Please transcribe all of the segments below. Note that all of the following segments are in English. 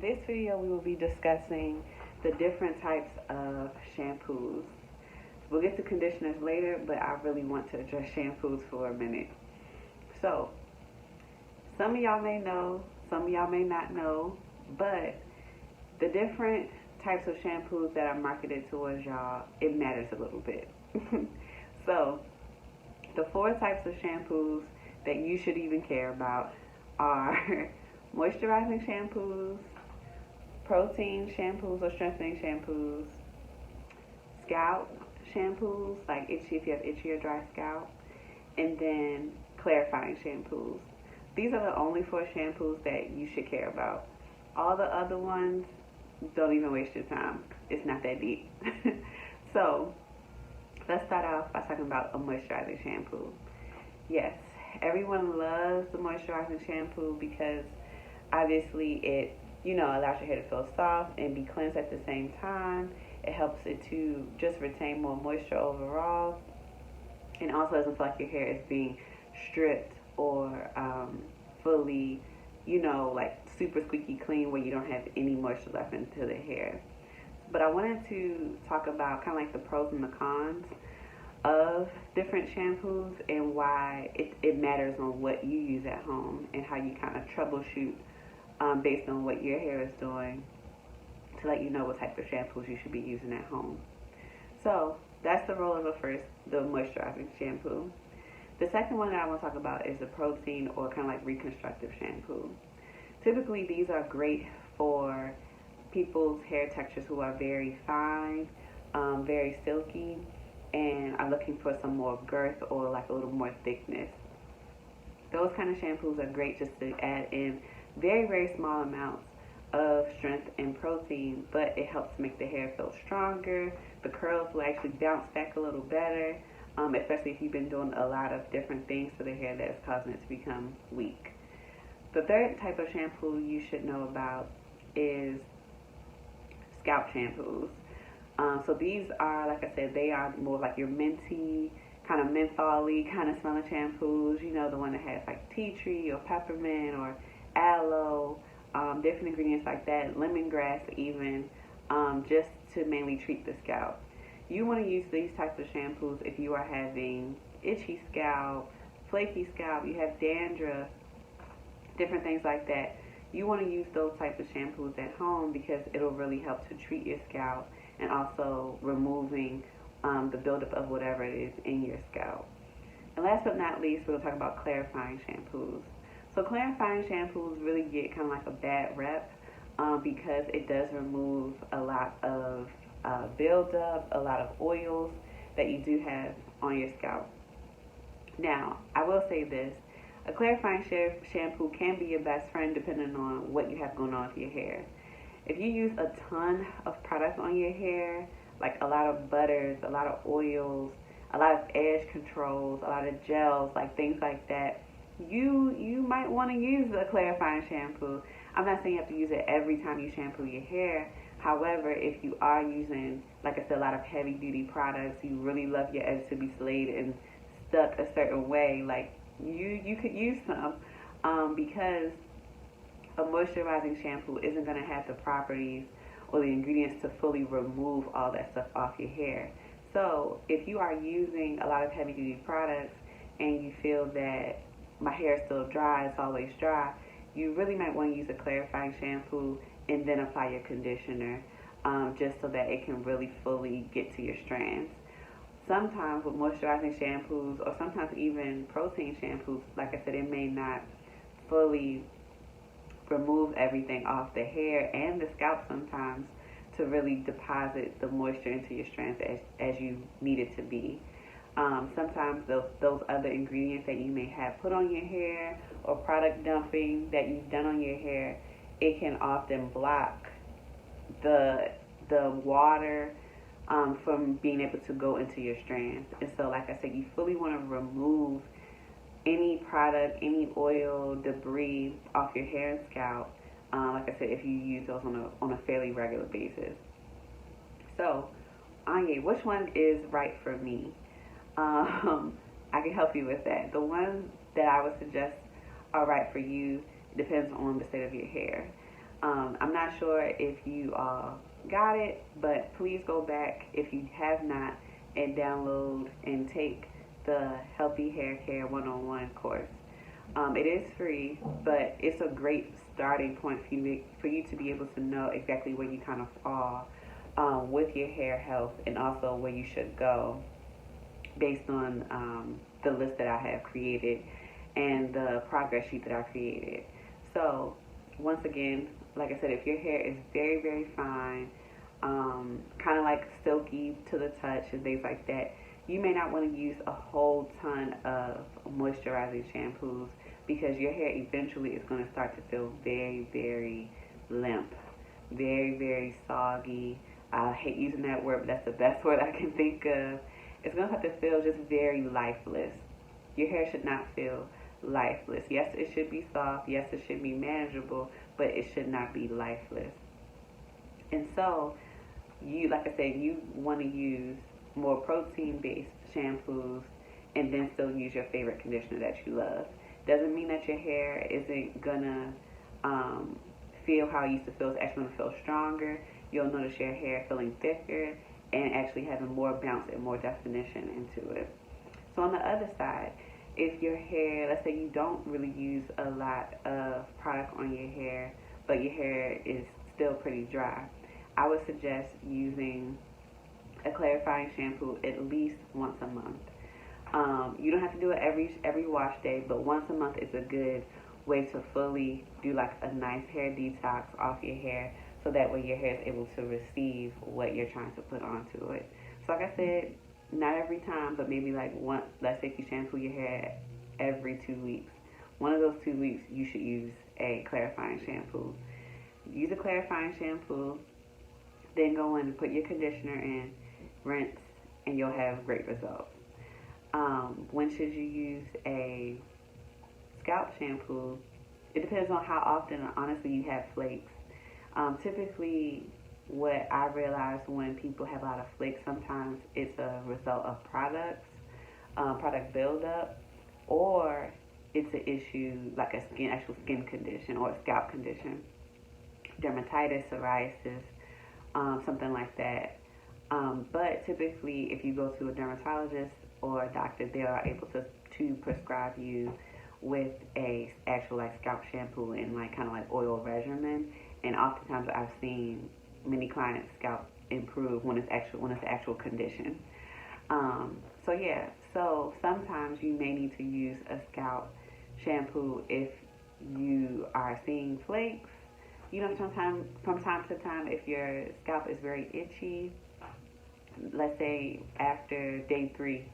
This video we will be discussing the different types of shampoos. We'll get to conditioners later, but I really want to address shampoos for a minute. So, some of y'all may know, some of y'all may not know, but the different types of shampoos that are marketed towards y'all, it matters a little bit. So, the four types of shampoos that you should even care about are moisturizing shampoos, protein shampoos or strengthening shampoos, scalp shampoos, like itchy if you have itchy or dry scalp, and then clarifying shampoos. These are the only four shampoos that you should care about. All the other ones, don't even waste your time. It's not that deep. So, let's start off by talking about a moisturizing shampoo. Yes, everyone loves the moisturizing shampoo because obviously it, allows your hair to feel soft and be cleansed at the same time. It helps it to just retain more moisture overall, and also doesn't feel like your hair is being stripped or fully, like super squeaky clean where you don't have any moisture left into the hair. But I wanted to talk about kind of like the pros and the cons of different shampoos and why it matters on what you use at home and how you kind of troubleshoot based on what your hair is doing to let you know what type of shampoos you should be using at home. So that's the role of the moisturizing shampoo. The second one that I want to talk about is the protein or kind of like reconstructive shampoo. Typically, these are great for people's hair textures who are very fine, very silky, and are looking for some more girth or like a little more thickness. Those kind of shampoos are great just to add in very, very small amounts of strength and protein, but it helps make the hair feel stronger. The curls will actually bounce back a little better, especially if you've been doing a lot of different things to the hair that's causing it to become weak. The third type of shampoo you should know about is scalp shampoos. So these are, like I said, they are more like your minty, kind of menthol-y kind of smelling shampoos. The one that has like tea tree or peppermint or aloe, different ingredients like that, lemongrass even, just to mainly treat the scalp. You want to use these types of shampoos if you are having itchy scalp, flaky scalp, you have dandruff, different things like that. You want to use those types of shampoos at home because it'll really help to treat your scalp and also removing the buildup of whatever it is in your scalp. And last but not least, we'll talk about clarifying shampoos. So clarifying shampoos really get kind of like a bad rep because it does remove a lot of buildup, a lot of oils that you do have on your scalp. Now, I will say this. A clarifying shampoo can be your best friend depending on what you have going on with your hair. If you use a ton of products on your hair, like a lot of butters, a lot of oils, a lot of edge controls, a lot of gels, like things like that, you might want to use a clarifying shampoo. I'm not saying you have to use it every time you shampoo your hair. However, if you are using, like I said, a lot of heavy duty products, you really love your edges to be slayed and stuck a certain way, like you could use some because a moisturizing shampoo isn't going to have the properties or the ingredients to fully remove all that stuff off your hair. So if you are using a lot of heavy duty products and you feel that my hair is still dry, it's always dry, you really might want to use a clarifying shampoo and then apply your conditioner just so that it can really fully get to your strands. Sometimes with moisturizing shampoos or sometimes even protein shampoos, like I said, it may not fully remove everything off the hair and the scalp sometimes to really deposit the moisture into your strands as you need it to be. Sometimes those other ingredients that you may have put on your hair or product dumping that you've done on your hair, it can often block the water from being able to go into your strands. And so, like I said, you fully want to remove any product, any oil, debris off your hair and scalp. Like I said, if you use those on a fairly regular basis. So, Anya, which one is right for me? I can help you with that. The ones that I would suggest are right for you depends on the state of your hair. I'm not sure if you all got it, but please go back if you have not and download and take the Healthy Hair Care 101 course. It is free, but it's a great starting point for you to be able to know exactly where you kind of fall with your hair health and also where you should go based on the list that I have created and the progress sheet that I created. So, once again, like I said, if your hair is very, very fine, kind of like silky to the touch and things like that, you may not want to use a whole ton of moisturizing shampoos because your hair eventually is going to start to feel very, very limp, very, very soggy. I hate using that word, but that's the best word I can think of. It's going to have to feel just very lifeless. Your hair should not feel lifeless. Yes, it should be soft. Yes, it should be manageable, but it should not be lifeless. And so, like I said, you want to use more protein-based shampoos and then still use your favorite conditioner that you love. Doesn't mean that your hair isn't gonna feel how it used to feel. It's actually gonna feel stronger. You'll notice your hair feeling thicker and actually having more bounce and more definition into it. So on the other side, if your hair, let's say you don't really use a lot of product on your hair, but your hair is still pretty dry, I would suggest using a clarifying shampoo at least once a month. You don't have to do it every wash day, but once a month is a good way to fully do like a nice hair detox off your hair, so that way your hair is able to receive what you're trying to put onto it. So like I said, not every time, but maybe like once. Let's say if you shampoo your hair every 2 weeks, one of those 2 weeks you should use a clarifying shampoo. Use a clarifying shampoo, then go in and put your conditioner in, rinse, and you'll have great results. When should you use a scalp shampoo? It depends on how often, honestly, you have flakes. Typically, what I realize when people have a lot of flakes, sometimes it's a result of product buildup, or it's an issue like actual skin condition or a scalp condition, dermatitis, psoriasis, something like that. But typically, if you go to a dermatologist or a doctor, they are able to prescribe you with a actual like scalp shampoo and like kind of like oil regimen. And oftentimes, I've seen many clients' scalp improve when it's the actual condition. So yeah, so sometimes you may need to use a scalp shampoo if you are seeing flakes. You know, from time to time, if your scalp is very itchy, let's say after day 3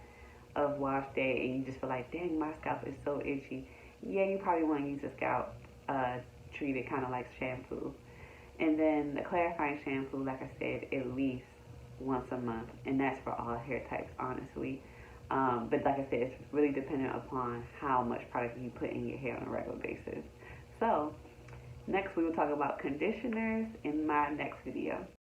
of wash day, and you just feel like, dang, my scalp is so itchy. Yeah, you probably want to use a scalp treated kind of like shampoo. And then the clarifying shampoo, like I said, at least once a month, and that's for all hair types, honestly. But like I said, it's really dependent upon how much product you put in your hair on a regular basis. So next, we will talk about conditioners in my next video.